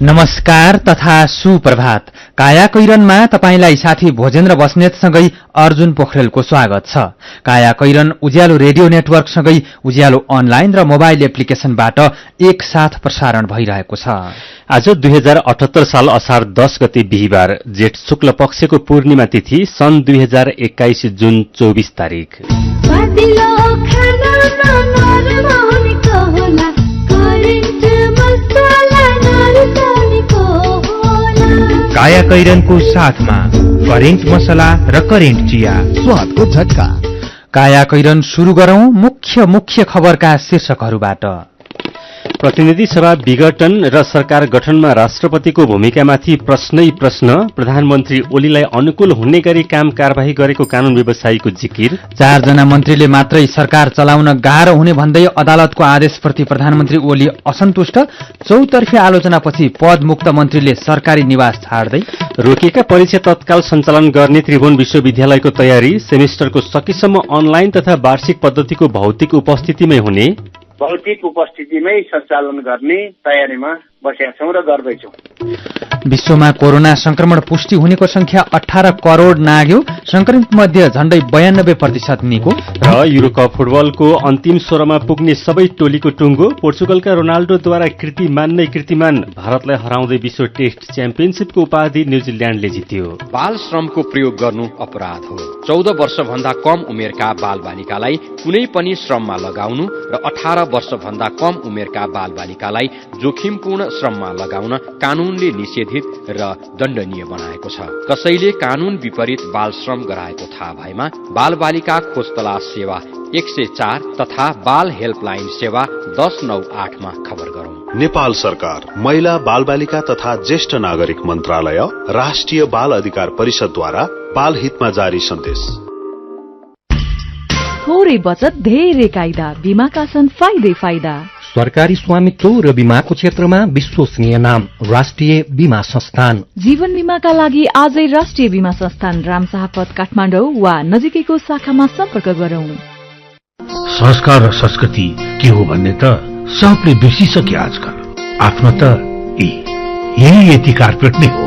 नमस्कार तथा सुप्रभात। काया कैरनमा तपाईंलाई साथी भोजेन्द्र बस्नेतसँगै अर्जुन पोखरेलको स्वागत छ। काया कैरन उज्यालो रेडियो नेटवर्कसँगै उज्यालो अनलाइन र मोबाइल एप्लिकेशनबाट एकसाथ प्रसारण भइरहेको छ। आज 2078 साल असार 10 गते बिहीबार जेठ शुक्ल पक्षको पूर्णिमा तिथि सन् 2021 जुन 24 तारिक। काया कैरनको साथमा करेन्ट मसला र करेन्ट चिया, स्वादको झट्का। काया कैरन शुरू गरौं मुख्य खबरका शीर्षकहरूबाट। प्रतिनिधि सभा विघटन र सरकार गठनमा राष्ट्रपतिको भूमिकामाथि प्रश्नै प्रश्न। प्रधानमन्त्री ओलीलाई अनुकूल हुने गरी काम कारबाही गरेको कानून व्यवसायीको जिकिर। 4 जना मन्त्रीले मात्रै सरकार चलाउन गाह्रो हुने भन्दै अदालतको आदेशप्रति प्रधानमन्त्री ओली असन्तुष्ट। चौतर्फी आलोचनापछि पदमुक्त मन्त्रीले सरकारी निवास छाड्दै। रोकिएका परीक्षा तत्काल सञ्चालन गर्ने त्रिभुवन विश्वविद्यालयको तयारी। सेमेस्टरको सकेसम्म अनलाइन तथा वार्षिक पद्धतिको भौतिक उपस्थितिमै हुने। भौतिक उपस्थितिमै सञ्चालन गर्ने तयारीमा बसेका छौं र गर्दैछौं। विश्वमा कोरोना संक्रमण पुष्टि हुनेको संख्या 18 करोड़ नाग्यो। संक्रमित मध्ये झण्डै 92% निको। र युरोकप फुटबलको अन्तिम 16मा पुग्ने सबै टोलीको टुङ्गो। पोर्चुगलका रोनाल्डोद्वारा कीर्तिमान नै कीर्तिमान। भारतलाई हराउँदै विश्व टेस्ट च्याम्पियनशिपको उपाधि न्यूजील्याण्डले जित्यो। बाल श्रमको प्रयोग गर्नु अपराध हो। 14 वर्षभन्दा कम उमेरका बालबालिकालाई कुनै पनि श्रममा लगाउनु र 18 वर्षभन्दा कम उमेरका बालबालिकालाई जोखिमपूर्ण श्रममा लगाउन कानूनले निषेधित र दण्डनीय बनाएको छ। कसैले कानून विपरीत बाल श्रम गराएको थाहा भएमा बालबालिका खोज तलास सेवा 104 तथा बाल हेल्पलाइन सेवा 1098 मा खबर गरौं। नेपाल सरकार, महिला बालबालिका तथा ज्येष्ठ नागरिक मन्त्रालय, राष्ट्रिय बाल अधिकार परिषदद्वारा बाल हितमा जारी सन्देश। थोरै बचत धेरै कायदा, बीमाका छन् फाइदा। सरकारी स्वामित्व र बीमाको क्षेत्रमा विश्वसनीय नाम राष्ट्रिय बीमा संस्थान। जीवन बीमाका लागि आजै राष्ट्रिय बीमा संस्थान रामशाहपथ काठमाडौँ वा नजिकैको शाखामा सम्पर्क गरौं। संस्कार र संस्कृति के हो भन्ने त सबले बिर्सिसके आजकल। आफ्नो त यही यति कार्पेट नै हो।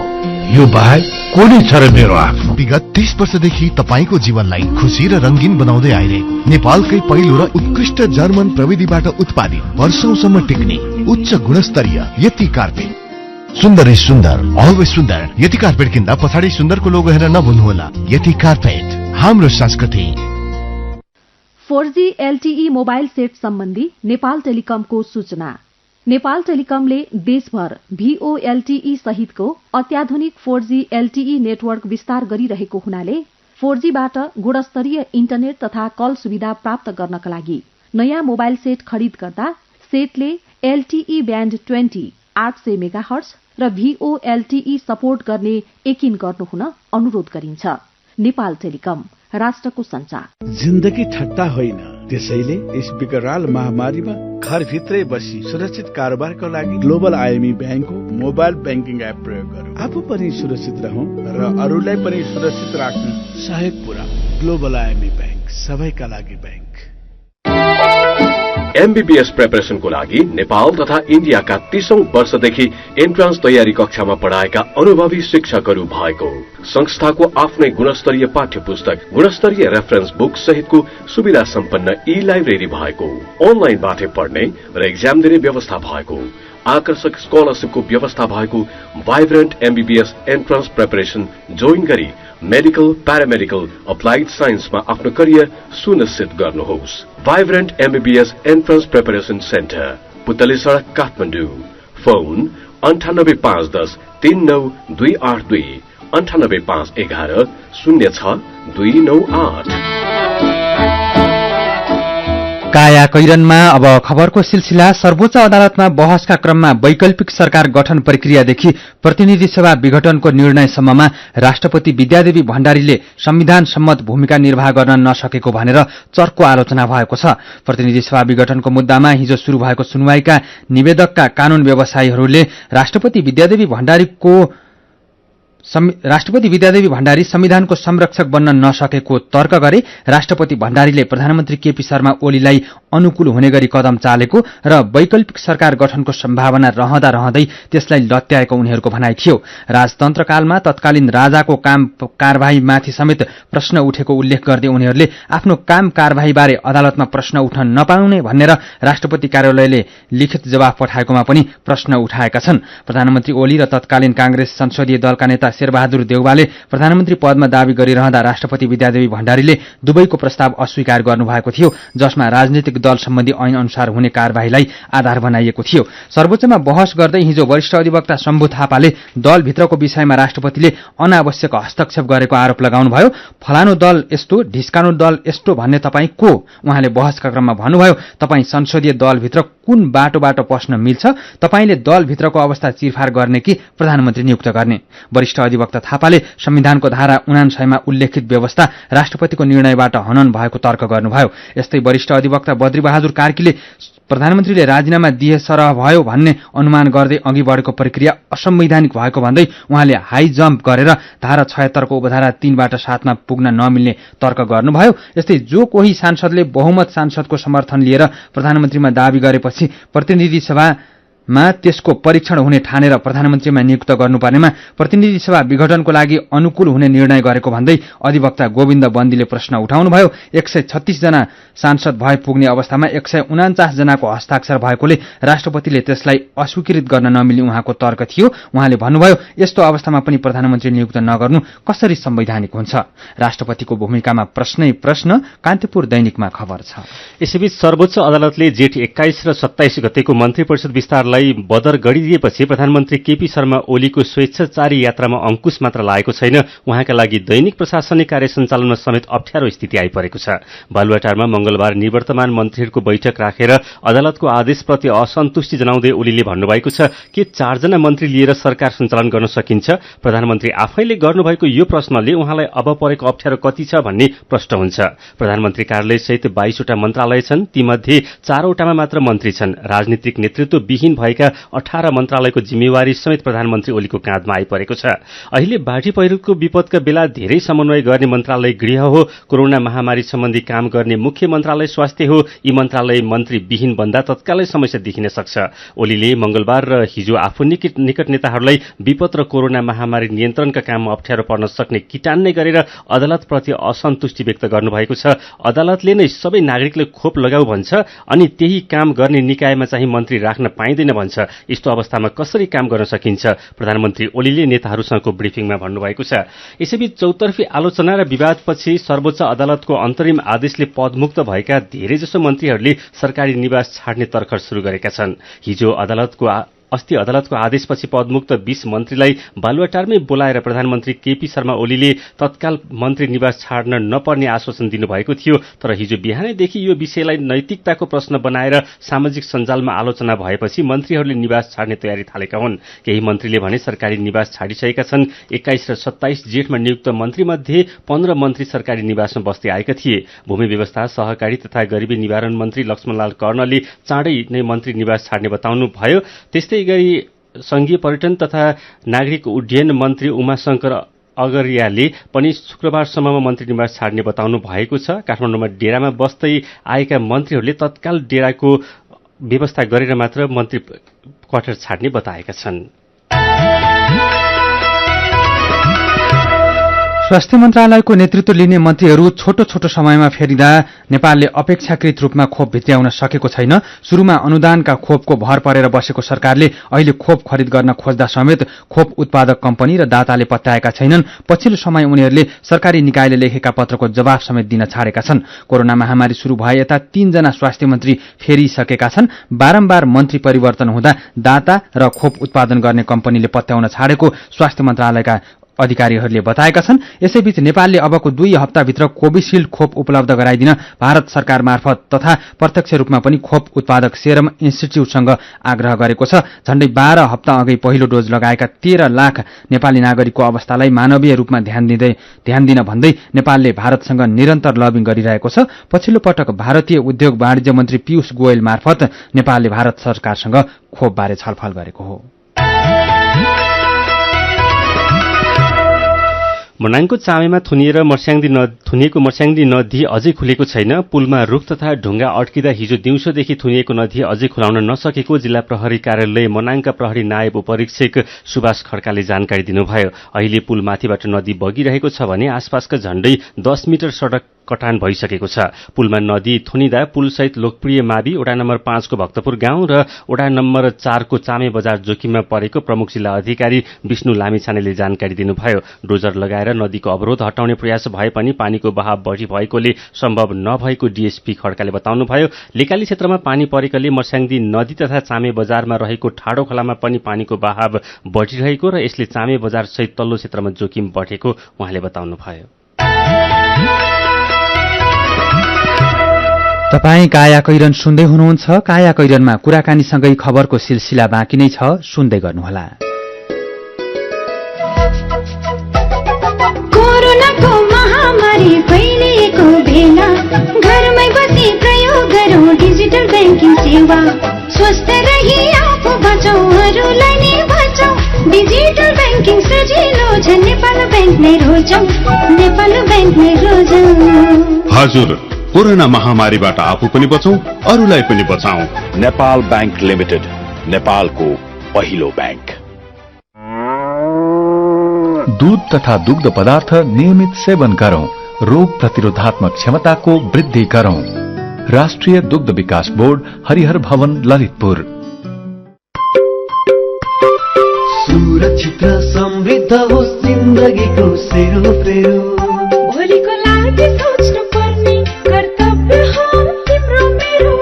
यो बाहेक को नै छ र मेरो आफ्नो। विगत 30 वर्षदेखि तपाईको जीवनलाई खुशी र रंगीन बनाउँदै आइरहेको नेपालकै पहिलो र उत्कृष्ट जर्मन प्रविधिबाट उत्पादित वर्षौंसम्म टिक्ने उच्च गुणस्तरीय यति कार्पेट। सुन्दर सुन्दर, अलवेज सुन्दर। यति कार्पेट किन्दा पछाडि सुन्दरको लोगो हेरेर नभुल्नुहोला। यति कार्पेट हाम्रो संस्कृति। 4G LTE मोबाइल सेट सम्बन्धी नेपाल टेलिकमको सूचना। नेपाल टेलिकमले देशभर VoLTE सहितको अत्याधुनिक 4G LTE नेटवर्क विस्तार गरिरहेको हुनाले 4G बाट गुणस्तरीय इन्टरनेट तथा कल सुविधा प्राप्त गर्नका लागि नयाँ मोबाइल सेट खरिद गर्दा सेटले LTE ब्यान्ड 20 800 मेगाहर्ट्ज र VoLTE सपोर्ट गर्ने यकिन गर्नुहुन अनुरोध गरिन्छ। नेपाल टेलिकम, राष्ट्रको सञ्चार। जिन्दगी ठट्टा होइन, त्यसैले यस विकराल महामारीमा घरभित्रै बसी सुरक्षित कारोबारको लागि ग्लोबल IME ब्याङ्कको मोबाइल ब्याङ्किङ एप प्रयोग गरौँ। आफू पनि सुरक्षित रहौं र अरूलाई पनि सुरक्षित राख्न सहयोग पुर्याऊ। ग्लोबल IME ब्याङ्क, सबैका लागि ब्याङ्क। MBBS प्रिपरेसनको लागि नेपाल तथा इन्डियाका 30औं वर्षदेखि एन्ट्रान्स तयारी कक्षामा पढाएका अनुभवी शिक्षकहरू भएको संस्थाको आफ्नै गुणस्तरीय पाठ्य पुस्तक, गुणस्तरीय रेफरेन्स बुक सहितको सुविधा सम्पन्न ई-लाइब्रेरी भएको, अनलाइनबाटै पढ्ने र एक्जाम दिने व्यवस्था भएको, आकर्षक स्कलरशिपको व्यवस्था भएको vibrant MBBS entrance preparation join गरी मेडिकल, प्यारामेडिकल, अप्लाइड साइन्समा आफ्नो करियर सुनिश्चित गर्नुहोस्। Vibrant MBBS entrance preparation centre, पुतली सडक, काठमाडौँ। फोन 98510 39282 98511 06298। काया कैरनमा अब खबरको सिलसिला। सर्वोच्च अदालतमा बहसका क्रममा वैकल्पिक सरकार गठन प्रक्रियादेखि प्रतिनिधि सभा विघटनको निर्णयसम्ममा राष्ट्रपति विद्यादेवी भण्डारीले संविधान सम्मत भूमिका निर्वाह गर्न नसकेको भनेर चर्को आलोचना भएको छ। प्रतिनिधि सभा विघटनको मुद्दामा हिजो शुरू भएको सुनवाईका निवेदकका कानून व्यवसायीहरूले राष्ट्रपति विद्यादेवी भण्डारीको राष्ट्रपति विद्यादेवी भण्डारी संविधानको संरक्षक बन्न नसकेको तर्क गरे। राष्ट्रपति भण्डारीले प्रधानमन्त्री केपी शर्मा ओलीलाई अनुकूल हुने गरी कदम चालेको र वैकल्पिक सरकार गठनको सम्भावना रहँदा रहँदै त्यसलाई लत्याएको उनीहरूको भनाइ थियो। राजतन्त्रकालमा तत्कालीन राजाको काम कारबाहीमाथि समेत प्रश्न उठेको उल्लेख गर्दै उनीहरूले आफ्नो काम कारबाहीबारे अदालतमा प्रश्न उठ्न नपाउने भनेर राष्ट्रपति कार्यालयले लिखित जवाफ पठाएकोमा पनि प्रश्न उठाएका छन्। प्रधानमन्त्री ओली र तत्कालीन कांग्रेस संसदीय दलका नेता शेरबहादुर देउवाले प्रधानमन्त्री पदमा दावी गरिरहँदा राष्ट्रपति विद्यादेवी भण्डारीले दुवैको प्रस्ताव अस्वीकार गर्नुभएको थियो, जसमा राजनीतिक दल सम्बन्धी ऐन अनुसार हुने कार्यवाहीलाई आधार बनाइएको थियो। सर्वोच्चमा बहस गर्दै हिजो वरिष्ठ अधिवक्ता शम्भु थापाले दलभित्रको विषयमा राष्ट्रपतिले अनावश्यक हस्तक्षेप गरेको आरोप लगाउनुभयो। फलानु दल यस्तो, ढिस्कानु दल यस्तो भन्ने तपाईँ को? उहाँले बहसका क्रममा भन्नुभयो, तपाईँ संसदीय दलभित्र कुन बाटोबाट पस्न मिल्छ? तपाईँले दलभित्रको अवस्था चिरफार गर्ने कि प्रधानमन्त्री नियुक्त गर्ने? वरिष्ठ अधिवक्ता थापाले संविधानको धारा 59 मा उल्लेखित व्यवस्था राष्ट्रपतिको निर्णयबाट हनन भएको तर्क गर्नुभयो। यस्तै वरिष्ठ अधिवक्ता बद्रीबहादुर कार्कीले प्रधानमन्त्रीले राजीनामा दिए सरह भयो भन्ने अनुमान गर्दै अघि बढेको प्रक्रिया असंवैधानिक भएको भन्दै उहाँले हाई जम्प गरेर धारा 76 को उपधारा 3 बाट 7 मा पुग्न नमिल्ने तर्क गर्नुभयो। यस्तै जो कोही सांसदले बहुमत सांसदको समर्थन लिएर प्रधानमन्त्रीमा दावी गरेपछि प्रतिनिधि सभामा त्यसको परीक्षण हुने ठानेर प्रधानमन्त्रीमा नियुक्त गर्नुपर्नेमा प्रतिनिधि सभा विघटनको लागि अनुकूल हुने निर्णय गरेको भन्दै अधिवक्ता गोविन्द बन्दीले प्रश्न उठाउनुभयो। 136 जना सांसद भए पुग्ने अवस्थामा 149 जनाको हस्ताक्षर भएकोले राष्ट्रपतिले त्यसलाई अस्वीकृत गर्न नमिल्ने उहाँको तर्क थियो। उहाँले भन्नुभयो, यस्तो अवस्थामा पनि प्रधानमन्त्री नियुक्त नगर्नु कसरी संवैधानिक हुन्छ? राष्ट्रपतिको भूमिकामा प्रश्नै प्रश्न, कान्तिपुर दैनिकमा खबर छ। यसैबीच सर्वोच्च अदालतले जेठ 21 र 27 गतेको मन्त्री परिषद विस्तारलाई बदर गरिदिएपछि प्रधानमन्त्री केपी शर्मा ओलीको स्वेच्छाचारी यात्रामा अंकुश मात्र लागेको छैन, उहाँका लागि दैनिक प्रशासनिक कार्य सञ्चालनमा समेत अप्ठ्यारो स्थिति आइपरेको छ। बालुवाटारमा मंगलबार निवर्तमान मन्त्रीहरूको बैठक राखेर अदालतको आदेशप्रति असन्तुष्टि जनाउँदै ओलीले भन्नुभएको छ कि 4 जना मन्त्री लिएर सरकार सञ्चालन गर्न सकिन्छ? प्रधानमन्त्री आफैले गर्नुभएको यो प्रश्नले उहाँलाई अब परेको अप्ठ्यारो कति छ भन्ने प्रश्न हुन्छ। प्रधानमन्त्री कार्यालय सहित 22 वटा मन्त्रालय छन्, तीमध्ये 4 वटामा मात्र मन्त्री छन्। राजनीतिक नेतृत्व विहीन भएका 18 मन्त्रालयको जिम्मेवारी समेत प्रधानमन्त्री ओलीको काँधमा आइपरेको छ। अहिले बाढी पहिरोको विपदका बेला धेरै समन्वय गर्ने मन्त्रालय गृह हो, कोरोना महामारी सम्बन्धी काम गर्ने मुख्य मन्त्रालय स्वास्थ्य हो। यी मन्त्रालय मन्त्री विहीन बन्दा तत्कालै समस्या देखिन सक्छ। ओलीले मंगलबार र हिजो आफू निकट नेताहरूलाई विपद र कोरोना महामारी नियन्त्रणका काममा अप्ठ्यारो पर्न सक्ने किटान्ने गरेर अदालतप्रति असन्तुष्टि व्यक्त गर्नुभएको छ। अदालतले नै सबै नागरिकले खोप लगाऊ भन्छ अनि त्यही काम गर्ने निकायमा चाहिँ मन्त्री राख्न पाइँदैन भन्छ। यस्तो अवस्थामा कसरी काम गर्न सकिन्छ? प्रधानमन्त्री ओलीले नेताहरूसँगको ब्रिफिङमा भन्नुभएको छ। यसैबीच चौतर्फी आलोचना र विवादपछि सर्वोच्च अदालतको अन्तरिम आदेशले पदमुक्त भएका धेरैजसो मन्त्रीहरूले सरकारी निवास छाड्ने तर्खर शुरू गरेका छन्। अस्ति अदालतको आदेशपछि पदमुक्त 20 मन्त्रीलाई बालुवाटारमै बोलाएर प्रधानमन्त्री केपी शर्मा ओलीले तत्काल मन्त्री निवास छाड्न नपर्ने आश्वासन दिनुभएको थियो। तर हिजो बिहानैदेखि यो विषयलाई नैतिकताको प्रश्न बनाएर सामाजिक सञ्जालमा आलोचना भएपछि मन्त्रीहरूले निवास छाड्ने तयारी थालेका हुन्। केही मन्त्रीले भने सरकारी निवास छाडिसकेका छन्। 21 र 27 जेठमा नियुक्त मन्त्रीमध्ये 15 मन्त्री सरकारी निवासमा बस्दै आएका थिए। भूमि व्यवस्था, सहकारी तथा गरिबी निवारण मन्त्री लक्ष्मणलाल कर्णले चाँडै नै मन्त्री निवास छाड्ने बताउनु भयो। त्यस्तै गरी संघीय पर्यटन तथा नागरिक उड्डयन मन्त्री उमाशंकर अगरियाले पनि शुक्रबारसम्ममा मन्त्री निवास छाड्ने बताउनु भएको छ। काठमाडौँमा डेरामा बस्दै आएका मन्त्रीहरूले तत्काल डेराको व्यवस्था गरेर मात्र मन्त्री क्वार्टर छाड्ने बताएका छन्। स्वास्थ्य मन्त्रालयको नेतृत्व लिने मन्त्रीहरू छोटो छोटो समयमा फेरिँदा नेपालले अपेक्षाकृत रूपमा खोप भित्र्याउन सकेको छैन। सुरुमा अनुदानका खोपको भर परेर बसेको सरकारले अहिले खोप खरिद गर्न खोज्दा समेत खोप उत्पादक कम्पनी र दाताले पत्याएका छैनन्। पछिल्लो समय उनीहरूले सरकारी निकायले लेखेका पत्रको जवाफ समेत दिन छाडेका छन्। कोरोना महामारी शुरू भए यता 3 जना स्वास्थ्य मन्त्री फेरिसकेका छन्। बारम्बार मन्त्री परिवर्तन हुँदा दाता र खोप उत्पादन गर्ने कम्पनीले पत्याउन छाडेको स्वास्थ्य मन्त्रालयका अधिकारीहरूले बताएका छन्। यसैबीच नेपालले अबको 2 हप्ताभित्र कोभिशिल्ड खोप उपलब्ध गराइदिन भारत सरकार मार्फत तथा प्रत्यक्ष रूपमा पनि खोप उत्पादक सेरम इन्स्टिच्युटसँग आग्रह गरेको छ। झण्डै 12 हप्ता अघि पहिलो डोज लगाएका 13 लाख नेपाली नागरिकको अवस्थालाई मानवीय रूपमा ध्यान दिन भन्दै नेपालले भारतसँग निरन्तर लबिङ गरिरहेको छ। पछिल्लो पटक भारतीय उद्योग वाणिज्य मन्त्री पीयूष गोयल मार्फत नेपालले भारत सरकारसँग खोपबारे छलफल गरेको हो। मनाङको चामेमा थुनिएको मर्स्याङदी नदी अझै खुलेको छैन। पुलमा रुख तथा ढुङ्गा अड्किँदा हिजो दिउँसोदेखि थुनिएको नदी अझै खुलाउन नसकेको जिल्ला प्रहरी कार्यालय मनाङका प्रहरी नायब उपरीक्षक सुभाष खड्काले जानकारी दिनुभयो। अहिले पुलमाथिबाट नदी बगिरहेको छ भने आसपासका झण्डै 10 मिटर सडक कटान भइसकेको छ। पुलमा नदी थुनिँदा पुलसहित लोकप्रिय मावि वडा नम्बर 5 को भक्तपुर गाउँ र वडा नम्बर 4 को चामे बजार जोखिममा परेको प्रमुख जिल्ला अधिकारी विष्णु लामिछानेले जानकारी दिनुभयो। डोजर लगाएर नदीको अवरोध हटाउने प्रयास भए पनि पानीको बहाव बढी भएकोले सम्भव नभएको डीएसपी खड्काले बताउनुभयो। लेकाली क्षेत्रमा पानी परेकोले मर्स्याङदी नदी तथा चामे बजारमा रहेको ठाडो खोलामा पनि पानीको बहाव बढिरहेको र यसले चामे बजार सहित तल्लो क्षेत्रमा जोखिम बढेको उहाँले बताउनुभयो। तपाई काया कैरन सुन्दै हुनुहुन्छ। काया कैरनमा कुराकानीसँगै खबरको सिलसिला बाँकी नै छ, सुन्दै गर्नुहोला। कोरोनाको महामारी फैलिएको बेला घरमै बसी प्रयोग गरौँ डिजिटल ब्याङ्किङ सेवा। स्वस्थ रही आफू बचाउ अरूलाई नि बचाउ। डिजिटल ब्याङ्किङ सजिलो छ, नेपाल ब्याङ्क नै रोजौँ, नेपाल ब्याङ्क नै रोजौँ। हजुर, कोरोना महामारीबाट आफू पनि बचौं अरूलाई पनि बचाऊ। नेपाल बैंक लिमिटेड, नेपालको पहिलो बैंक। दूध तथा दुग्ध पदार्थ नियमित सेवन गरौं, रोग प्रतिरोधात्मक क्षमताको वृद्धि गरौं। राष्ट्रिय दुग्ध विकास बोर्ड, हरिहर भवन, ललितपुर। सुरक्षित र समृद्ध होस् जिन्दगीको सेरोफेरो। भोलिको लागि सोच्नु पर्ने कर्तव्य हो तिम्रो मेरो।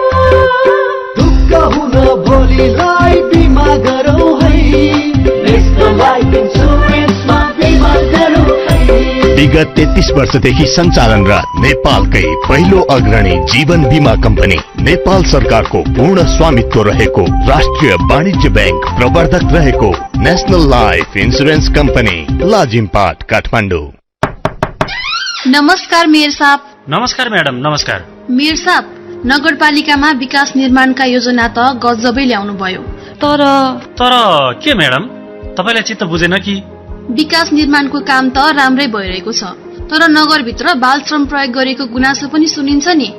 दुःख हुन भोलिलाई बिमा गरौँ है, नेशनल लाइफ इन्सुरेन्समा बिमा गरौँ है। विगत 33 वर्षदेखि सञ्चालनरत नेपालकै पहिलो अग्रणी जीवन बीमा कम्पनी, नेपाल सरकारको पूर्ण स्वामित्व रहेको राष्ट्रिय वाणिज्य बैंक प्रवर्धक रहेको national life insurance company, Lazimpat, Kathmandu. नमस्कार मेयर साहब। नमस्कार म्याडम, नमस्कार। मेयर साहब, नगरपालिकामा विकास निर्माणका योजना त गजबै ल्याउनु भयो, तर के म्याडम, तपाईलाई चित्त बुझेन कि? विकास निर्माणको काम त राम्रै भइरहेको छ, तर नगरभित्र बाल श्रम प्रयोग गरेको गुनासो पनि सुनिन्छ नि।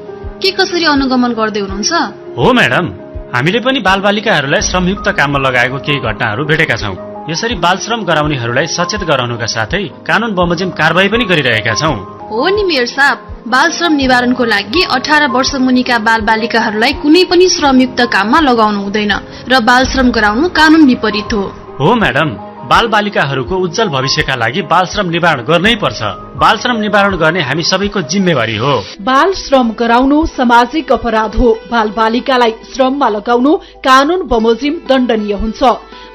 के कसरी अनुगमन गर्दै हुनुहुन्छ? हो म्याडम, हामीले पनि बालबालिकाहरूलाई श्रमयुक्त काममा लगाएको केही घटनाहरू भेटेका छौं। यसरी बाल श्रम गराउनेहरूलाई सचेत गराउनुका साथै कानून बमोजिम कारबाही पनि गरिरहेका छौं। हो नि मेयर साहब, बाल श्रम निवारणको लागि 18 वर्ष मुनिका बालबालिकाहरूलाई कुनै पनि श्रमयुक्त काममा लगाउनु हुँदैन र बाल श्रम गराउनु कानून विपरीत हो। हो म्याडम, बालबालिकाहरूको उज्जवल भविष्यका लागि बाल श्रम निवारण गर्नै पर्छ। बाल श्रम निवारण गर्ने हामी सबैको जिम्मेवारी हो। बाल श्रम गराउनु सामाजिक अपराध हो। बालबालिकालाई श्रममा लगाउनु कानून बमोजिम दण्डनीय हुन्छ।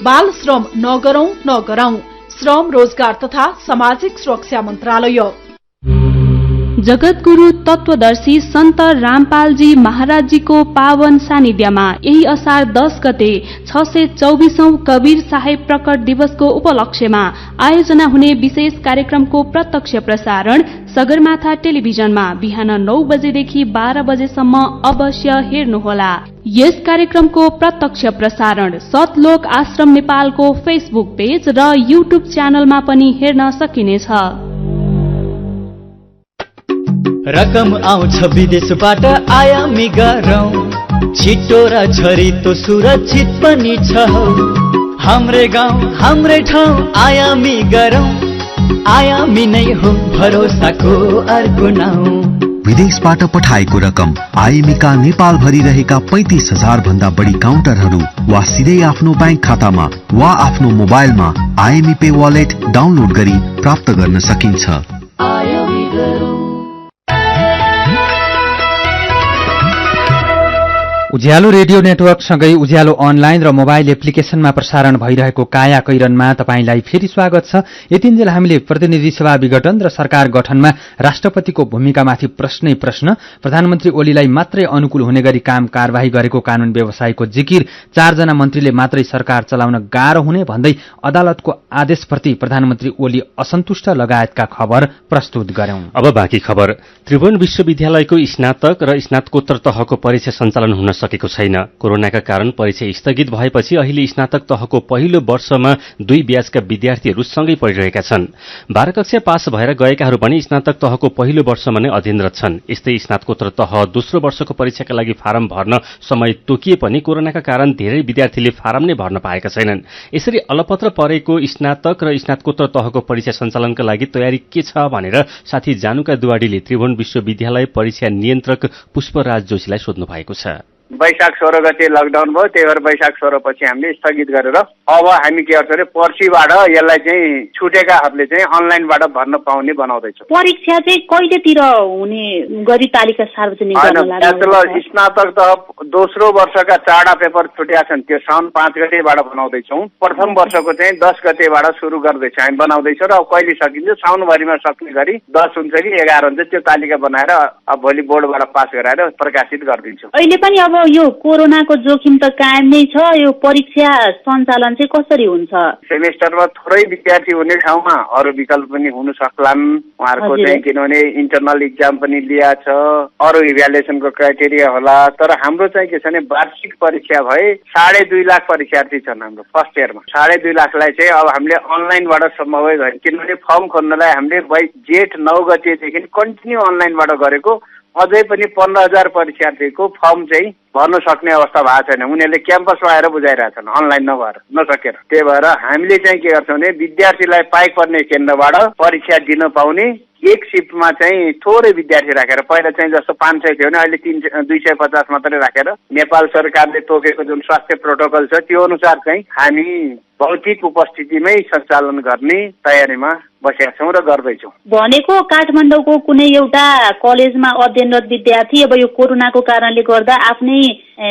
बाल श्रम नगराउँ। श्रम, रोजगार तथा सामाजिक सुरक्षा मन्त्रालय। जगतगुरु तत्वदर्शी सन्त रामपालजी महाराजजीको पावन सानिध्यमा यही असार 10 गते 624औं कबीर साहेब प्रकट दिवसको उपलक्ष्यमा आयोजना हुने विशेष कार्यक्रमको प्रत्यक्ष प्रसारण सगरमाथा टेलिभिजनमा बिहान 9 बजेदेखि 12 बजेसम्म अवश्य हेर्नुहोला। यस कार्यक्रमको प्रत्यक्ष प्रसारण सतलोक आश्रम नेपालको फेसबुक पेज र युट्युब च्यानलमा पनि हेर्न सकिनेछ। रकम आउँछ विदेशबाट आयामी गरौँ, छिटो र छरितो सुरक्षित पनि छ। हाम्रै गाउँ हाम्रै ठाउँ आयामी गरौँ, आयामी नै हो भरोसाको अर्को नाउँ। विदेशबाट पठाएको रकम आइएमईका नेपाल भरि रहेका 35,000 भन्दा बढी काउन्टरहरू वा सिधै आफ्नो बैंक खातामा वा आफ्नो मोबाइलमा आइएमई पे वालेट डाउनलोड गरी प्राप्त गर्न सकिन्छ। उज्यालो रेडियो नेटवर्कसँगै उज्यालो अनलाइन र मोबाइल एप्लिकेशनमा प्रसारण भइरहेको काया कैरनमा तपाईंलाई फेरि स्वागत छ। यतिन्जेल हामीले प्रतिनिधि सभा विघटन र सरकार गठनमा राष्ट्रपतिको भूमिकामाथि प्रश्न प्रधानमन्त्री ओलीलाई मात्रै अनुकूल हुने गरी काम कारबाही गरेको कानून व्यवसायको जिकिर, 4 जना मन्त्रीले मात्रै सरकार चलाउन गाह्रो हुने भन्दै अदालतको आदेशप्रति प्रधानमन्त्री ओली असन्तुष्ट लगायतका खबर प्रस्तुत गर्यौं। अब बाँकी खबर। त्रिभुवन विश्वविद्यालयको स्नातक र स्नातकोत्तर तहको परीक्षा सञ्चालन हुन सकेको छैन। कोरोनाका कारण परीक्षा स्थगित भएपछि अहिले स्नातक तहको पहिलो वर्षमा 2 ब्याचका विद्यार्थीहरू सँगै पढिरहेका छन्। 12 कक्षा पास भएर गएकाहरू पनि स्नातक तहको पहिलो वर्षमा नै अध्ययनरत छन्। यस्तै स्नातकोत्तर तह दोस्रो वर्षको परीक्षाका लागि फारम भर्न समय तोकिए पनि कोरोनाका कारण धेरै विद्यार्थीले फारम नै भर्न पाएका छैनन्। यसरी अलपत्र परेको स्नातक र स्नातकोत्तर तहको परीक्षा सञ्चालनका लागि तयारी के छ भनेर साथी जानुका दुवाडीले त्रिभुवन विश्वविद्यालय परीक्षा नियन्त्रक पुष्पराज जोशीलाई सोध्नु भएको छ। वैशाख 16 गते लकडाउन भयो, त्यही भएर वैशाख 16 पछि हामीले स्थगित गरेर अब हामी के गर्छौँ भने पर्सिबाट यसलाई चाहिँ छुटेकाहरूले चाहिँ अनलाइनबाट भर्न पाउने बनाउँदैछौँ। परीक्षा चाहिँ कहिलेतिर हुने गरी तालिका सार्वजनिक गर्न लाग्यो? ब्याचलर स्नातक त दोस्रो वर्षका 4 पेपर छुटेका छन्, त्यो साउन 5 गतेबाट बनाउँदैछौँ। प्रथम वर्षको चाहिँ 10 गतेबाट सुरु गर्दैछौँ हामी बनाउँदैछौँ र अब कहिले सकिन्छ साउनभरिमा सक्ने गरी 10 हुन्छ कि 11 हुन्छ त्यो तालिका बनाएर अब भोलि बोर्डबाट पास गराएर प्रकाशित गरिदिन्छौँ। अहिले पनि अब यो कोरोनाको जोखिम त कायम नै छ, यो परीक्षा सञ्चालन चाहिँ कसरी हुन्छ? सेमेस्टरमा थोरै विद्यार्थी हुने ठाउँमा अरू विकल्प पनि हुन सक्लान् उहाँहरूको चाहिँ, किनभने इन्टरनल इक्जाम पनि लिया छ, अरू इभ्यालुएसनको क्राइटेरिया होला। तर हाम्रो चाहिँ के छ भने वार्षिक परीक्षा भए 2.5 लाख परीक्षार्थी छन् हाम्रो फर्स्ट इयरमा। 2.5 लाखलाई चाहिँ अब हामीले अनलाइनबाट सम्भव भयो, किनभने फर्म खोल्नलाई हामीले जेठ 9 गतेदेखि कन्टिन्यू अनलाइनबाट गरेको। अझै पनि 15,000 परीक्षार्थीको फर्म चाहिँ भर्न सक्ने अवस्था भएको छैन। उनीहरूले क्याम्पसमा आएर बुझाइरहेछन् अनलाइन नभएर नसकेर। त्यही भएर हामीले चाहिँ के गर्छौँ भने विद्यार्थीलाई पाइक पर्ने केन्द्रबाट परीक्षा दिन पाउने एक शिफ्टमा चाहिँ थोरै विद्यार्थी राखेर, पहिला चाहिँ जस्तो 500 थियो भने अहिले 250 मात्रै राखेर नेपाल सरकारले तोकेको जुन स्वास्थ्य प्रोटोकल छ त्यो अनुसार चाहिँ हामी भौतिक उपस्थितिमै सञ्चालन गर्ने तयारीमा बसेका छौँ र गर्दैछौँ। भनेको काठमाडौँको कुनै एउटा कलेजमा अध्ययनरत विद्यार्थी अब यो कोरोनाको कारणले गर्दा आफ्नै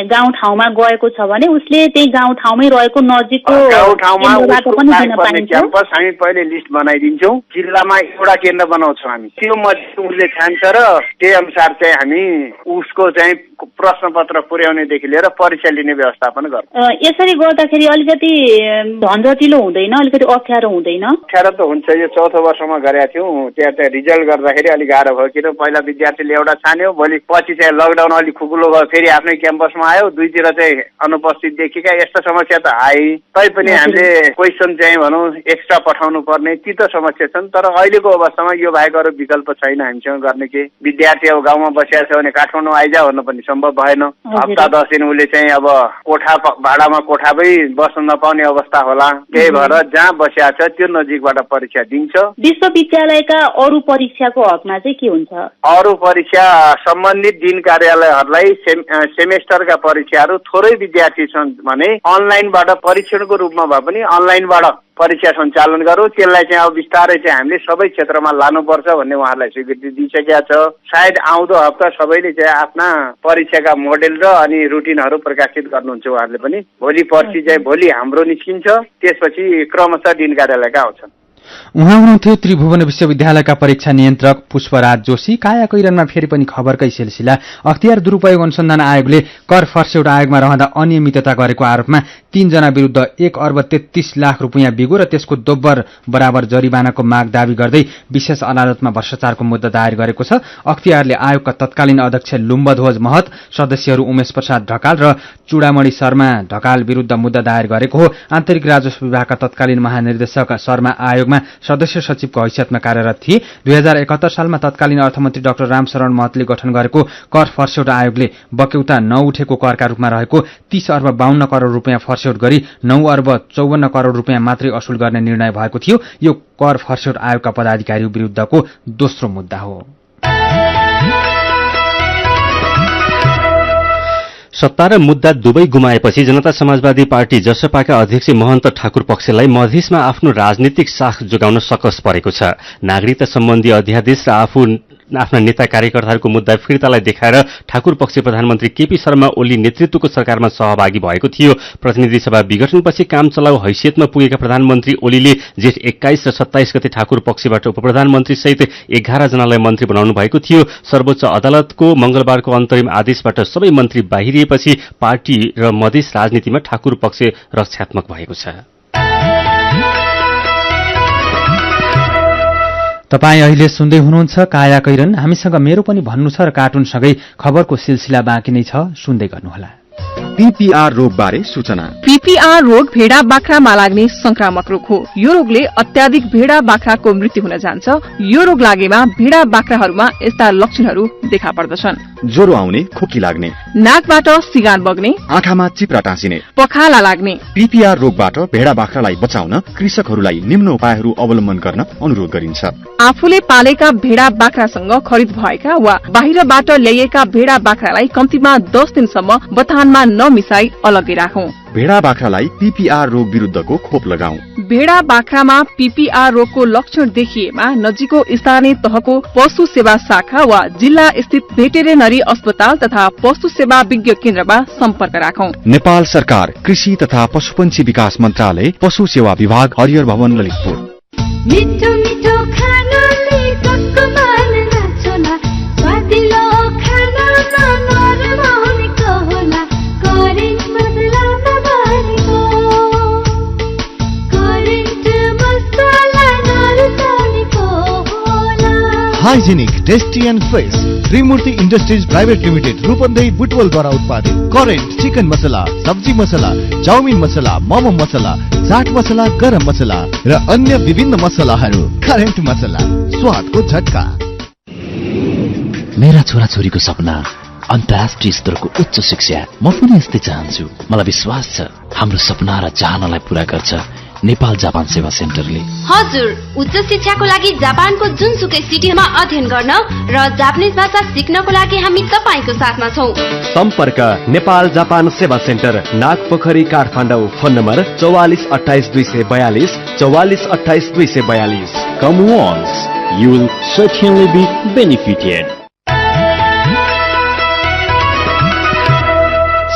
गाउँठाउँमा गएको छ भने उसले त्यही गाउँठाउँमै रहेको नजिकको केन्द्रबाट पनि दिन पाइन्छ। क्याम्पस हामी पहिले लिस्ट बनाइदिन्छौँ, जिल्लामा एउटा केन्द्र बनाउँछौँ हामी, त्यो मध्ये उसले छान्छ र त्यही अनुसार चाहिँ हामी उसको चाहिँ प्रश्नपत्र पुर्याउनेदेखि लिएर परीक्षा लिने व्यवस्थापन गर्छौँ। यसरी गर्दाखेरि अलिकति झन्झटिलो हुँदैन, अलिकति अप्ठ्यारो हुँदैन? अप्ठ्यारो त हुन्छ। यो चौथो वर्षमा गरेका थियौँ, त्यहाँ रिजल्ट गर्दाखेरि अलिक गाह्रो भयो, किन पहिला विद्यार्थीले एउटा छान्यो, भोलि पछि चाहिँ लकडाउन अलिक खुकुलो भयो, फेरि आफ्नै क्याम्पसमा आयो, दुईतिर चाहिँ अनुपस्थित देखिएका यस्ता समस्या त आए। तैपनि हामीले क्वेसन चाहिँ भनौँ एक्स्ट्रा पठाउनु पर्ने ती त समस्या छन्। तर अहिलेको अवस्थामा यो बाहेक अरू विकल्प छैन हामीसँग गर्ने। के विद्यार्थी अब गाउँमा बसिरहेको छ भने काठमाडौँ आइजा भन्नु पनि सम्भव भएन। हप्ता 10 दिन उसले चाहिँ अब कोठा भाडामा कोठामै बस्न नपाउने अवस्था होला। त्यही भएर जहाँ बसिरहेको छ त्यो नजिकबाट परीक्षा दिन्छ। विश्वविद्यालयका अरू परीक्षाको हकमा चाहिँ के हुन्छ? अरू परीक्षा सम्बन्धित दिन कार्यालयहरूलाई सेमेस्टरका परीक्षाहरू थोरै विद्यार्थी छन् भने अनलाइनबाट परीक्षणको रूपमा भए पनि अनलाइनबाट परीक्षा सञ्चालन गरौँ। त्यसलाई चाहिँ अब बिस्तारै चाहिँ हामीले सबै क्षेत्रमा लानुपर्छ भन्ने उहाँहरूलाई स्वीकृति दिइसकेका छ। सायद आउँदो हप्ता सबैले चाहिँ आफ्ना परीक्षाका मोडेल र अनि रुटिनहरू प्रकाशित गर्नुहुन्छ उहाँहरूले पनि। भोलि पर्सि चाहिँ भोलि हाम्रो निस्किन्छ, त्यसपछि क्रमशः दिन कार्यालयका आउँछन्। उहाँ हुनुहुन्थ्यो त्रिभुवन विश्वविद्यालयका परीक्षा नियन्त्रक पुष्पराज जोशी। काया कैरनमा फेरि पनि खबरकै सिलसिला। अख्तियार दुरूपयोग अनुसन्धान आयोगले कर फर्स्यौट आयोगमा रहँदा अनियमितता गरेको आरोपमा 3 जना विरूद्ध 1 अर्ब 33 लाख रुपियाँ बिगो र त्यसको दोब्बर बराबर जरिवानाको माग दावी गर्दै विशेष अदालतमा भ्रष्टाचारको मुद्दा दायर गरेको छ। अख्तियारले आयोगका तत्कालीन अध्यक्ष लुम्बध्वज महत, सदस्यहरू उमेश प्रसाद ढकाल र चुडामणि शर्मा ढकाल विरूद्ध मुद्दा दायर गरेको हो। आन्तरिक राजस्व विभागका तत्कालीन महानिर्देशक शर्मा आयोगमा सदस्य सचिवको हैसियतमा कार्यरत थिए। 2071 सालमा तत्कालीन अर्थमन्त्री डाक्टर रामशरण महतले गठन गरेको कर फर्स्यौट आयोगले बक्यौता नउठेको करका रूपमा रहेको 30 अर्ब 52 करोड़ रुपियाँ फर्स्यौट गरी 9 अर्ब 54 करोड़ रुपियाँ मात्रै असुल गर्ने निर्णय भएको थियो। यो कर फर्स्यौट आयोगका पदाधिकारी विरूद्धको दोस्रो मुद्दा हो। सत्ता र मुद्दा दुवै गुमाएपछि जनता समाजवादी पार्टी जसपाका अध्यक्ष महन्त ठाकुर पक्षलाई मधेसमा आफ्नो राजनीतिक साख जोगाउन सकस परेको छ। नागरिकता सम्बन्धी अध्यादेश र आफ्ना नेता कार्यकर्ताहरूको मुद्दा फिर्तालाई देखाएर ठाकुर पक्ष प्रधानमन्त्री केपी शर्मा ओली नेतृत्वको सरकारमा सहभागी भएको थियो। प्रतिनिधि सभा विघटनपछि काम चलाउ हैसियतमा पुगेका प्रधानमन्त्री ओलीले जेठ 21 र 27 गते ठाकुर पक्षबाट उपप्रधानमन्त्री सहित 11 जनालाई मन्त्री बनाउनु भएको थियो। सर्वोच्च अदालतको मंगलबारको अन्तरिम आदेशबाट सबै मन्त्री बाहिरिएपछि पार्टी र मधेस राजनीतिमा ठाकुर पक्ष रक्षात्मक भएको छ। तपाई अहिले सुन्दै हुनुहुन्छ काया कैरन। हामीसँग मेरो पनि भन्नु छ र कार्टुनसँगै खबरको सिलसिला बाँकी नै छ, सुन्दै गर्नुहोला। पीपीआर रोगबारे सूचना। पीपीआर रोग भेडा बाख्रामा लाग्ने संक्रामक रोग हो। यो रोगले अत्याधिक भेडा बाख्राको मृत्यु हुन जान्छ। यो रोग लागेमा भेडा बाख्राहरूमा यस्ता लक्षणहरू देखा पर्दछन्: ज्वरो आउने, खोकी लाग्ने, नाकबाट सिगान बग्ने, आँखामा चिप्रा टाँसिने, पखाला लाग्ने। पीपीआर रोगबाट भेडा बाख्रालाई बचाउन कृषकहरूलाई निम्न उपायहरू अवलम्बन गर्न अनुरोध गरिन्छ। आफूले पालेका भेडा बाख्रासँग खरिद भएका वा बाहिरबाट ल्याइएका भेडा बाख्रालाई कम्तीमा 10 दिनसम्म बथानमा नमिसाई अलग्गै राखौं। भेडा बाख्रालाई पीपीआर रोग विरुद्धको खोप लगाऊ। भेडा बाख्रामा पीपीआर रोगको लक्षण देखिएमा नजिकको स्थानीय तहको पशु सेवा शाखा वा जिल्ला स्थित भेटेरिनरी अस्पताल तथा पशु सेवा विज्ञ केन्द्रमा सम्पर्क राखौं। नेपाल सरकार कृषि तथा पशुपन्छी विकास मन्त्रालय, पशु सेवा विभाग, हरिहर भवन, ललितपुर। मिठो मिठो खानाले कसको मन नछोला, स्वादिलो खानामा नरम हुनेको होला, करेन्ट मसला नभरेको, करेन्ट मसला नरुसानेको होला। Hygienic, tasty and fresh Trimurti industries private limited Rupandehi बुटवलद्वारा उत्पादित करेन्ट चिकन मसला, सब्जी मसला, चाउमिन मसला, मोमो मसला, चाट मसला, गरम मसला र अन्य विभिन्न मसलाहरू। करेन्ट मसला, स्वादको झट्का। मेरा छोराछोरीको सपना अन्तर्राष्ट्रिय स्तरको उच्च शिक्षा। म पनि यस्तै चाहन्छु। मलाई विश्वास छ हाम्रो सपना र चाहनालाई पूरा गर्छ नेपाल जापान सेवा सेन्टरले। हजुर, उच्च शिक्षाको लागि जापानको जुनसुकै सिटीमा अध्ययन गर्न र जापानिज भाषा सिक्नको लागि हामी तपाईको साथमा छौं। सम्पर्क नेपाल जापान सेवा centre, Nagpokhari, Kathmandu. Phone number 44 28 242 44 28 242। Come once, you will certainly be benefited.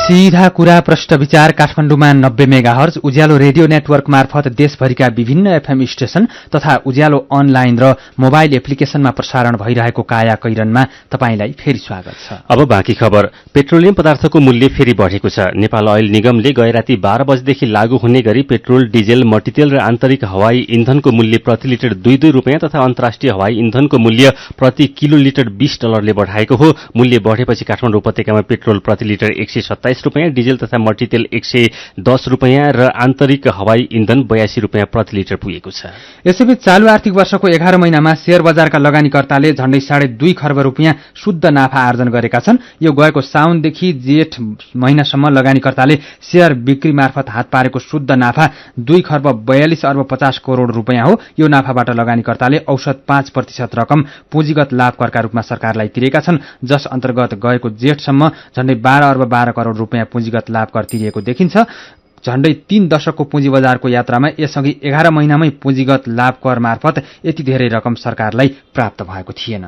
सीधा कुरा प्रश्न विचार काठमाडौँमा 90 मेगाहर्ज उज्यालो रेडियो नेटवर्क मार्फत देशभरिका विभिन्न एफएम स्टेशन तथा उज्यालो अनलाइन र मोबाइल एप्लिकेशनमा प्रसारण भइरहेको काया कैरनमा तपाईलाई फेरि स्वागत छ। अब बाँकी खबर। पेट्रोलियम पदार्थको मूल्य फेरि बढेको छ। नेपाल ओइल निगमले गए राति 12 बजेदेखि लागू हुने गरी पेट्रोल, डिजेल, मट्टीतेल र आन्तरिक हवाई इन्धनको मूल्य प्रति लिटर 2 रुपियाँ तथा अन्तर्राष्ट्रिय हवाई इन्धनको मूल्य प्रति किलो लिटर $20 बढ़ाएको हो। मूल्य बढेपछि काठमाडौँ उपत्यकामा पेट्रोल प्रति लिटर 127 रुपियाँ, डिजेल तथा मट्टीतेल 110 रुपियाँ र आन्तरिक हवाई इन्धन 82 रुपियाँ प्रति लिटर पुगेको छ। यसैबीच चालू आर्थिक वर्षको 11 महिनामा शेयर बजारका लगानीकर्ताले झण्डै 2.5 खर्ब रुपियाँ शुद्ध नाफा आर्जन गरेका छन्। यो गएको साउनदेखि जेठ महिनासम्म लगानीकर्ताले शेयर बिक्री मार्फत हात पारेको शुद्ध नाफा 2 खर्ब 42 अर्ब 50 करोड़ रुपियाँ हो। यो नाफाबाट लगानीकर्ताले औसत 5% रकम पुँजीगत लाभ करका रूपमा सरकारलाई तिरेका छन्, जस अन्तर्गत गएको जेठसम्म झण्डै 12 अर्ब 12 करोड़ रुपियाँ पुँजीगत लाभ कर तिरिएको देखिन्छ। झण्डै 3 दशकको पुँजी बजारको यात्रामा यसअघि 11 महिनामै पुँजीगत लाभ कर मार्फत यति धेरै रकम सरकारलाई प्राप्त भएको थिएन।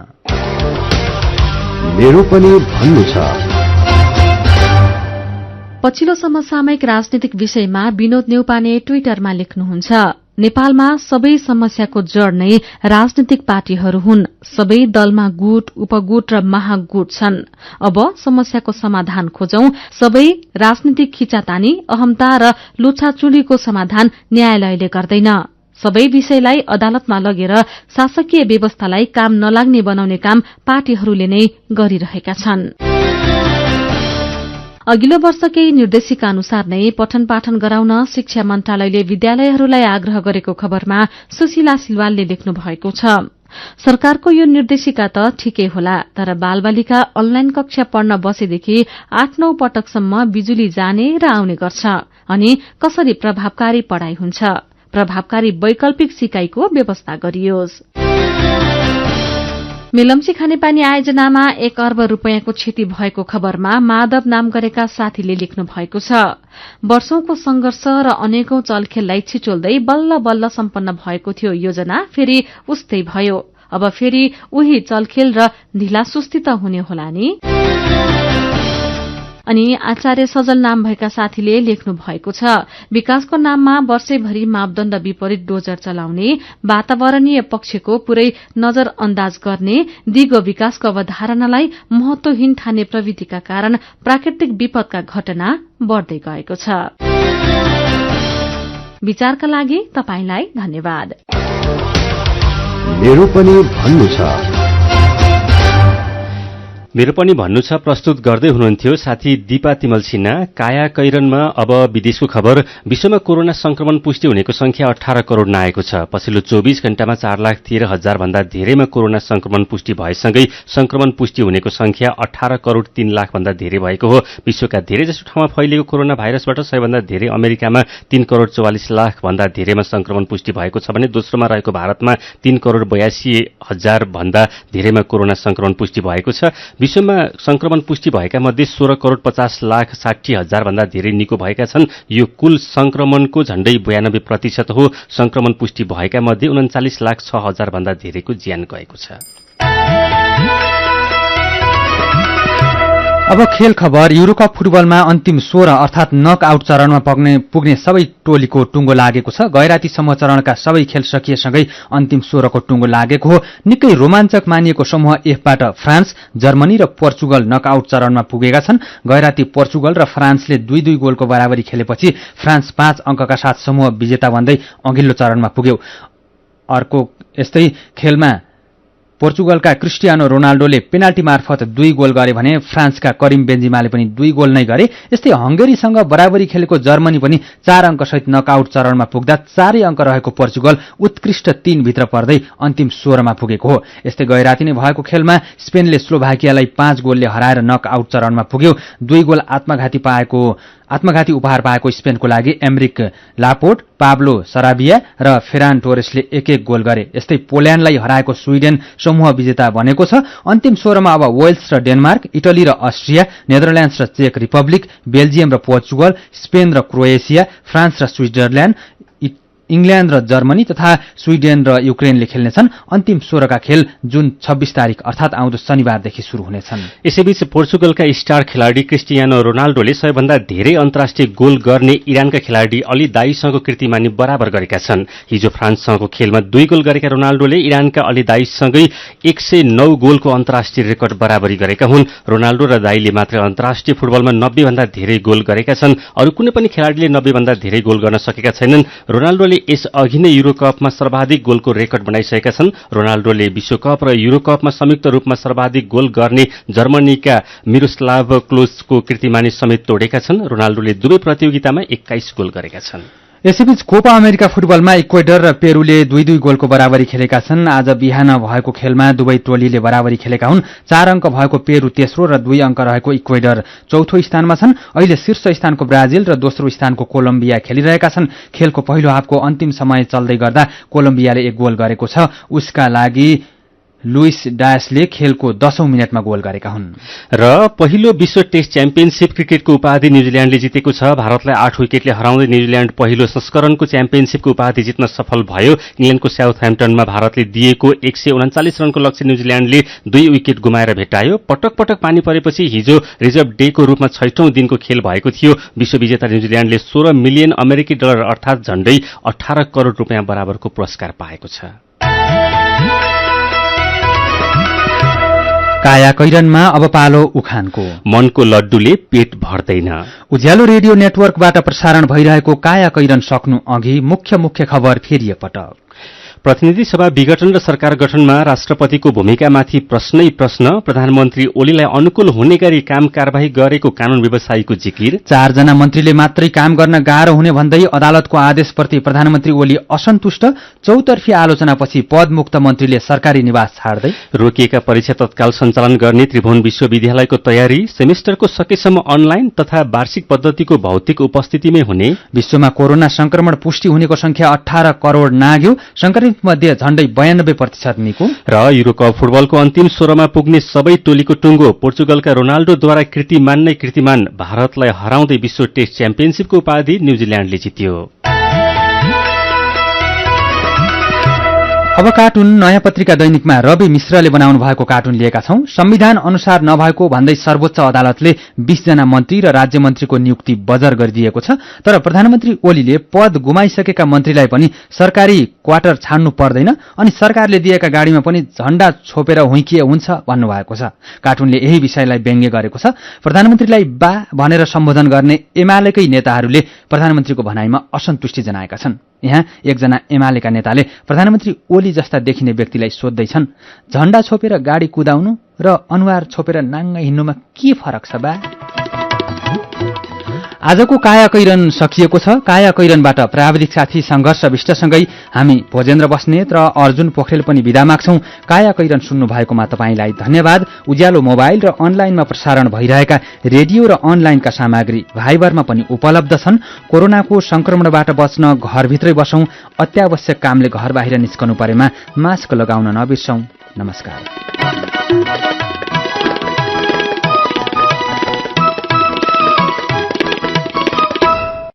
मेरो पनि भन्नु छ। पछिल्लो समसामयिक राजनीतिक विषयमा विनोद न्यौपाने ट्विटरमा लेख्नुहुन्छ, नेपालमा सबै समस्याको जड़ नै राजनीतिक पार्टीहरू हुन्। सबै दलमा गुट, उपगुट र महागुट छन्। अब समस्याको समाधान खोजौं। सबै राजनीतिक खिचातानी, अहमता र लुछाचुलीको समाधान न्यायालयले गर्दैन। सबै विषयलाई अदालतमा लगेर शासकीय व्यवस्थालाई काम नलाग्ने बनाउने काम पार्टीहरूले नै गरिरहेका छन्। अघिल्लो वर्ष केही निर्देशिका अनुसार नै पठन पाठन गराउन शिक्षा मन्त्रालयले विद्यालयहरूलाई आग्रह गरेको खबरमा सुशीला सिलवालले लेख्नु भएको छ। सरकारको यो निर्देशिका त ठिकै होला, तर बालबालिका अनलाइन कक्षा पढ्न बसेदेखि 8-9 पटकसम्म बिजुली जाने र आउने गर्छ। अनि कसरी प्रभावकारी पढ़ाई हुन्छ? प्रभावकारी वैकल्पिक सिकाइको व्यवस्था गरियोस्। मेलम्ची खानेपानी आयोजनामा 1 अर्ब रुपियाँको क्षति भएको खबरमा माधव नाम गरेका साथीले लेख्नु भएको छ। वर्षौंको संघर्ष र अनेकौं चलखेललाई छिचोल्दै बल्ल बल्ल सम्पन्न भएको थियो योजना, फेरि उस्तै भयो। अब फेरि उही चलखेल र ढिलासुस्ती त हुने होला नि। अनि आचार्य सजल नाम भएका साथीले लेख्नु भएको छ, विकासको नाममा वर्षैभरि मापदण्ड विपरीत डोजर चलाउने, वातावरणीय पक्षको पुरै नजर अन्दाज गर्ने, दिगो विकासको अवधारणालाई महत्वहीन ठाने प्रवृत्तिका कारण प्राकृतिक विपदका घटना बढ्दै गएको छ। विचारका लागि तपाईलाई धन्यवाद। मेरो पनि भन्नु छ। मेरो पनि भन्नु छ प्रस्तुत गर्दै हुनुहुन्थ्यो साथी दीपा तिमल सिन्हा। काया कैरनमा अब विदेशको खबर। विश्वमा कोरोना संक्रमण पुष्टि हुनेको संख्या 18 करोड नआएको छ। पछिल्लो 24 घण्टामा 4,13,000 भन्दा धेरैमा कोरोना संक्रमण पुष्टि भएसँगै संक्रमण पुष्टि हुनेको संख्या 18 करोड 3 लाख भन्दा धेरै भएको हो। विश्वका धेरैजसो ठाउँमा फैलिएको कोरोना भाइरसबाट सबैभन्दा धेरै अमेरिकामा 3 करोड 44 लाख भन्दा धेरैमा संक्रमण पुष्टि भएको छ भने दोस्रोमा रहेको भारतमा 3 करोड 82,000 भन्दा धेरैमा कोरोना संक्रमण पुष्टि भएको छ। विश्वमा संक्रमण पुष्टि भएका मध्ये 16 करोड 50 लाख 60,000 भन्दा धेरै निको भएका छन्। यो कुल संक्रमणको झण्डै 92% हो। संक्रमण पुष्टि भएका मध्ये 39 लाख 6,000 भन्दा धेरैको ज्यान गएको छ। अब खेल खबर। युरोकप फुटबलमा अन्तिम 16 अर्थात नकआउट चरणमा पुग्ने सबै टोलीको टुङ्गो लागेको छ। गैरातीसम्म चरणका सबै खेल सकिएसँगै अन्तिम 16 को टुङ्गो लागेको हो। निकै रोमाञ्चक मानिएको समूह एफबाट फ्रान्स, जर्मनी र पोर्चुगल नकआउट चरणमा पुगेका छन्। गैराती पोर्चुगल र फ्रान्सले 2-2 गोलको बराबरी खेलेपछि फ्रान्स 5 अङ्कका साथ समूह विजेता बन्दै अघिल्लो चरणमा पुग्यो। अर्को यस्तै खेलमा पोर्चुगलका क्रिस्टियानो रोनाल्डोले पेनाल्टी मार्फत 2 गोल गरे भने फ्रान्सका करिम बेन्जिमाले पनि 2 गोल नै गरे। यस्तै हंगेरीसँग बराबरी खेलेको जर्मनी पनि 4 अङ्कसहित नकआउट चरणमा पुग्दा 4 अङ्क रहेको पोर्चुगल उत्कृष्ट 3 भित्र पर्दै अन्तिम 16 मा पुगेको हो। यस्तै गैराती नै भएको खेलमा स्पेनले स्लोभाकियालाई 5 गोलले हराएर नकआउट चरणमा पुग्यो। 2 गोल आत्मघाती उपहार पाएको स्पेनको लागि एमरिक लापोर्ट, पाब्लो सराबिया र फेरान टोरेसले 1-1 गोल गरे। यस्तै पोल्यान्डलाई हराएको स्विडेन समूह विजेता बनेको छ। अन्तिम 16 मा अब वेल्स र डेनमार्क, इटली र अस्ट्रिया, नेदरल्यान्ड्स र चेक रिपब्लिक, बेल्जियम र पोर्चुगल, स्पेन र क्रोएसिया, फ्रान्स र स्विट्जरल्याण्ड, इंग्ल्याण्ड र जर्मनी तथा स्विडेन र युक्रेनले खेल्नेछन्। अन्तिम 16 का खेल जुन 26 तारिक अर्थात आउँदो शनिबारदेखि शुरू हुनेछन्। यसैबीच पोर्चुगलका स्टार खेलाडी क्रिस्टियानो रोनाल्डोले सबैभन्दा धेरै अन्तर्राष्ट्रिय गोल गर्ने इरानका खेलाडी अली दाईसँगको कीर्तिमानी बराबर गरेका छन्। हिजो फ्रान्ससँगको खेलमा 2 गोल गरेका रोनाल्डोले इरानका अली दाईसँगै 109 गोलको अन्तर्राष्ट्रिय रेकर्ड बराबरी गरेका हुन्। रोनाल्डो र दाईले मात्र अन्तर्राष्ट्रिय फुटबलमा 90 भन्दा धेरै गोल गरेका छन्। अरू कुनै पनि खेलाडीले 90 भन्दा धेरै गोल गर्न सकेका छैनन्। रोनाल्डोले यस अघि नै युरोकपमा सर्वाधिक गोलको रेकर्ड बनाइसकेका छन्। रोनाल्डोले विश्वकप र युरोकपमा संयुक्त रूपमा सर्वाधिक गोल गर्ने जर्मनीका मिरोस्लाभ क्लोजको कीर्तिमानी समेत तोडेका छन्। रोनाल्डोले दुवै प्रतियोगितामा 21 गोल गरेका छन्। यसैबीच कोपा अमेरिका फुटबलमा इक्वेडर र पेरूले 2-2 गोलको बराबरी खेलेका छन्। आज बिहान भएको खेलमा दुवै टोलीले बराबरी खेलेका हुन्। 4 अङ्क भएको पेरू तेस्रो र 2 अङ्क रहेको इक्वेडर चौथो स्थानमा छन्। अहिले शीर्ष स्थानको ब्राजिल र दोस्रो स्थानको कोलम्बिया खेलिरहेका छन्। खेलको पहिलो हाफको अन्तिम समय चल्दै गर्दा कोलम्बियाले 1 गोल गरेको छ। उसका लागि लुइस डायसले खेलको 10औं मिनेटमा गोल गरेका हुन्। र पहिलो विश्व टेस्ट च्याम्पियनशिप क्रिकेटको उपाधि न्यूजील्याण्डले जितेको छ। भारतलाई 8 विकेटले हराउँदै न्यूजील्याण्ड पहिलो संस्करणको च्याम्पियनशिपको उपाधि जित्न सफल भयो। इंग्ल्याण्डको साउथह्याम्पटनमा भारतले दिएको 139 रनको लक्ष्य न्यूजील्याण्डले 2 विकेट गुमाएर भेटायो। पटक पटक पानी परेपछि हिजो रिजर्भ डेको रूपमा 6औं दिनको खेल भएको थियो। विश्वविजेता न्यूजील्याण्डले 16 मिलियन अमेरिकी डलर अर्थात झण्डै 18 करोड रुपियाँ बराबरको पुरस्कार पाएको छ। काया कैरनमा अब पालो उखानको। मनको लड्डुले पेट भर्दैन। उज्यालो रेडियो नेटवर्कबाट प्रसारण भइरहेको काया कैरन सक्नु अघि मुख्य खबर फेरि एकपटक। प्रतिनिधि सभा विघटन र सरकार गठनमा राष्ट्रपतिको भूमिकामाथि प्रश्नै प्रश्न। प्रधानमन्त्री ओलीलाई अनुकूल हुने गरी काम कारबाही गरेको कानून व्यवसायीको जिकिर। 4 जना मन्त्रीले मात्रै काम गर्न गाह्रो हुने भन्दै अदालतको आदेशप्रति प्रधानमन्त्री ओली असन्तुष्ट। चौतर्फी आलोचनापछि पदमुक्त मन्त्रीले सरकारी निवास छाड्दै। रोकिएका परीक्षा तत्काल सञ्चालन गर्ने त्रिभुवन विश्वविद्यालयको तयारी। सेमेस्टरको सकेसम्म अनलाइन तथा वार्षिक पद्धतिको भौतिक उपस्थितिमै हुने। विश्वमा कोरोना संक्रमण पुष्टि हुनेको संख्या 18 करोड नाग्यो। संक्रमित मध्ये झण्डै 92% निको। र युरोकप फुटबलको अन्तिम 16 मा पुग्ने सबै टोलीको टुङ्गो। पोर्चुगलका रोनाल्डोद्वारा कीर्तिमान नै कीर्तिमान। भारतलाई हराउँदै विश्व टेस्ट च्याम्पियनशिपको उपाधि न्यूजील्याण्डले जित्यो। अब कार्टुन नयाँ पत्रिका दैनिकमा रवि मिश्रले बनाउनु भएको कार्टुन लिएका छौं। संविधान अनुसार नभएको भन्दै सर्वोच्च अदालतले 20 जना मन्त्री र राज्य मन्त्रीको नियुक्ति बजर गरिदिएको छ। तर प्रधानमन्त्री ओलीले पद गुमाइसकेका मन्त्रीलाई पनि सरकारी क्वार्टर छाड्नु पर्दैन अनि सरकारले दिएका गाडीमा पनि झण्डा छोपेर हुइकिए हुन्छ भन्नुभएको छ। कार्टुनले यही विषयलाई व्यङ्ग्य गरेको छ। प्रधानमन्त्रीलाई बा भनेर सम्बोधन गर्ने एमालेकै नेताहरूले प्रधानमन्त्रीको भनाइमा असन्तुष्टि जनाएका छन्। यहाँ एकजना एमालेका नेताले प्रधानमन्त्री ओली जस्ता देखिने व्यक्तिलाई सोध्दैछन्, झण्डा छोपेर गाडी कुदाउनु र अनुहार छोपेर नाङ्गै हिँड्नुमा के फरक छ बा? आजको काया कैरन सकिएको छ। काया कैरनबाट प्राविधिक साथी सङ्घर्ष विष्टसँगै हामी भोजेन्द्र बस्नेत र अर्जुन पोखरेल पनि बिदा माग्छौं। काया कैरन सुन्नु भएकोमा तपाईँलाई धन्यवाद। उज्यालो मोबाइल र अनलाइनमा प्रसारण भइरहेका रेडियो र अनलाइनका सामग्री भाइबरमा पनि उपलब्ध छन्। कोरोनाको संक्रमणबाट बच्न घरभित्रै बसौं। अत्यावश्यक कामले घर बाहिर निस्कनु परेमा मास्क लगाउन नबिर्सौं। नमस्कार।